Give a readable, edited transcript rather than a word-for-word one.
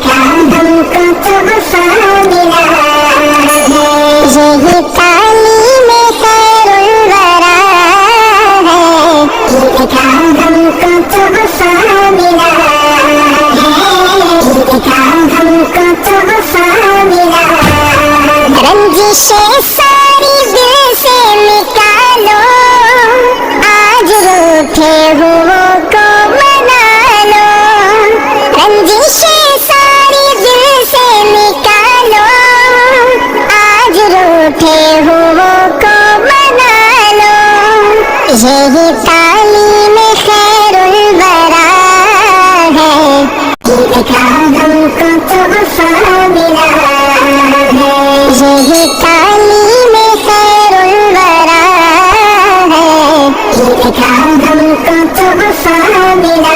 کا ہم کو تحفہ ملا ہے، یہی تعلیم خیر الورا ہے، عید کا ہم کو تحفہ ملا ہے، عید کا ہم کو تحفہ ملا ہے، رنجشیں ساری دل سے نکالو، آج روٹھے ہوں کو منا لو، رنجشیں ساری دل سے نکالو، آج روٹھے ہوں کو منا لو، یہی تعلیم خیر الورا ہے، عید کا ہم کو تحفہ ملا ہے، یہی تعلیم خیر الورا ہے، عید کا ہم کو تحفہ ملا